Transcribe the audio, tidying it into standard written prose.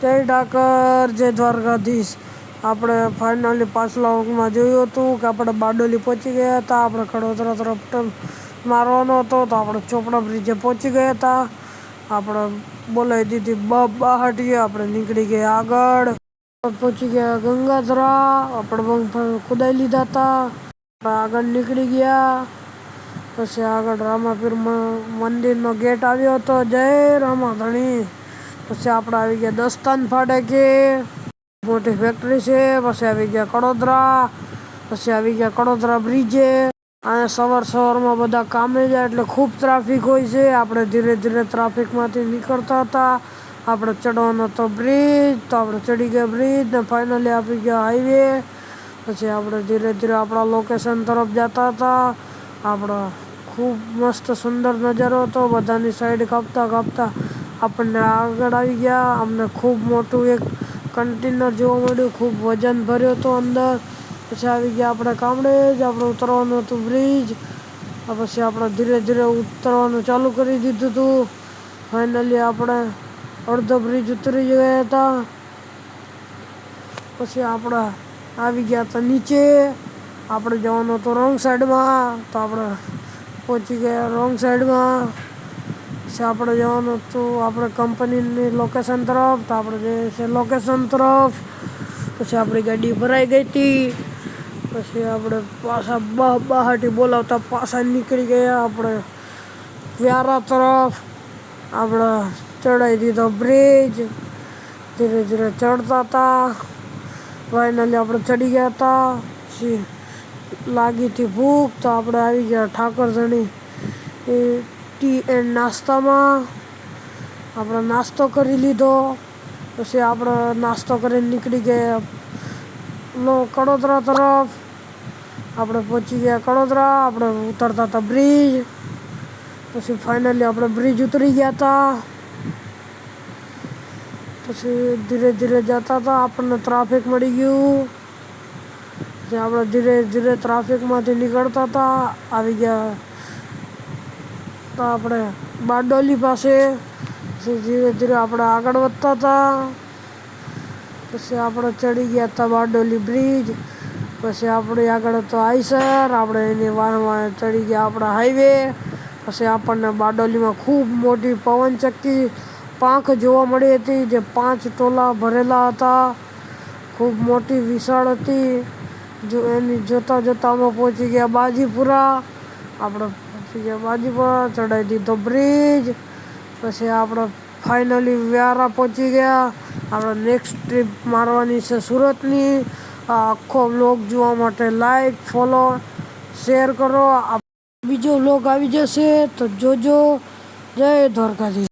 જય ડાકર, જય દ્વારકાધીશ. આપણે ફાઇનલી પાછલા વખતમાં જોયું હતું કે આપણે બારડોલી પહોંચી ગયા હતા. આપણે કડોદરા તરફ ટર્ન મારવાનો હતો તો આપણે ચોપડા બ્રિજે પહોંચી ગયા હતા. આપણે બોલાવી દીધી બહાટીએ. આપણે નીકળી ગયા આગળ. પહોંચી ગયા ગંગાધરા. આપણે બંગ ખુદાઈ લીધા હતા. આપણે આગળ નીકળી ગયા. પછી આગળ રામાપીર મંદિરનો ગેટ આવ્યો હતો. જય રામાધણી. પછી આપણે આવી ગયા દસ્તાન ફાટકે, મોટી ફેક્ટરી છે. પછી આવી ગયા કડોદરા. પછી આવી ગયા કડોદરા બ્રિજે. અહીંયા સવારમાં બધા કામે જાય એટલે ખૂબ ટ્રાફિક હોય છે. આપણે ધીરે ધીરે ટ્રાફિકમાંથી નીકળતા હતા. આપણે ચડવાનો હતો બ્રિજ, તો આપણે ચડી ગયા બ્રિજ ને ફાઇનલી આપી ગયા હાઈવે. પછી આપણે ધીરે ધીરે આપણા લોકેશન તરફ જતા હતા. આપણો ખૂબ મસ્ત સુંદર નજારો હતો. બધાની સાઈડ કાપતા કાપતા આપણને આગળ આવી ગયા. અમને ખૂબ મોટું એક કન્ટેનર જોવા મળ્યું. ખૂબ વજન ભર્યો હતો અંદર. પછી આવી ગયા આપણે કામડે જ. આપણે ઉતરવાનું હતું બ્રિજ. પછી આપણે ધીરે ધીરે ઉતરવાનું ચાલુ કરી દીધું હતું. ફાઇનલી આપણે અડધો બ્રિજ ઉતરી ગયા હતા. પછી આપણે આવી ગયા હતા નીચે. આપણે જવાનું હતું રોંગ સાઈડમાં, તો આપણે પહોંચી ગયા રોંગ સાઈડમાં. પછી આપણે જવાનું હતું આપણે કંપનીની લોકેશન તરફ, તો આપણે જઈએ છીએ લોકેશન તરફ. પછી આપણી ગાડી ભરાઈ ગઈ હતી. પછી આપણે પાછા બહાટી બોલાવતા પાછા નીકળી ગયા આપણે વ્યારા તરફ. આપણે ચડાવી દીધો બ્રિજ. ધીરે ધીરે ચડતા હતા. ફાઇનલી આપણે ચડી ગયા હતા. પછી લાગી હતી ભૂખ, તો આપણે આવી ગયા ઠાકરધણી ટી એન્ડ નાસ્તામાં. આપણે નાસ્તો કરી લીધો. પછી આપણે નાસ્તો કરીને નીકળી ગયા કડોદરા તરફ. આપણે પહોંચી ગયા કડોદરા. આપણે ઉતરતા હતા બ્રિજ. પછી ફાઇનલી આપણે બ્રિજ ઉતરી ગયા હતા. પછી ધીરે ધીરે જતા હતા. આપણને ટ્રાફિક મળી ગયું. પછી આપણે ધીરે ધીરે ટ્રાફિકમાંથી નીકળતા હતા. આવી ગયા તો આપણે બારડોલી પાસે. પછી ધીરે ધીરે આપણે આગળ વધતા હતા. પછી આપણે ચડી ગયા હતા બારડોલી બ્રિજ. પછી આપણે આગળ હતો આઈસર. આપણે એની વારમાં ચડી ગયા આપણા હાઈવે. પછી આપણને બારડોલીમાં ખૂબ મોટી પવનચક્કી પાંખ જોવા મળી હતી, જે 5 ટોલા ભરેલા હતા. ખૂબ મોટી વિશાળ હતી. જો એની જોતા જોતા અમે પહોંચી ગયા બાજીપુરા. આપણે પહોંચી ગયા બાજીપુરા, ચડાવી દીધો બ્રિજ. પછી આપણે ફાઇનલી વ્યારા પહોંચી ગયા. આપણે નેક્સ્ટ ટ્રીપ મારવાની છે સુરતની. આ આખો વ્લોગ જોવા માટે લાઈક, ફોલો, શેર કરો. બીજો વ્લોગ આવી જશે તો જોજો. જય દ્વારકાધીશ.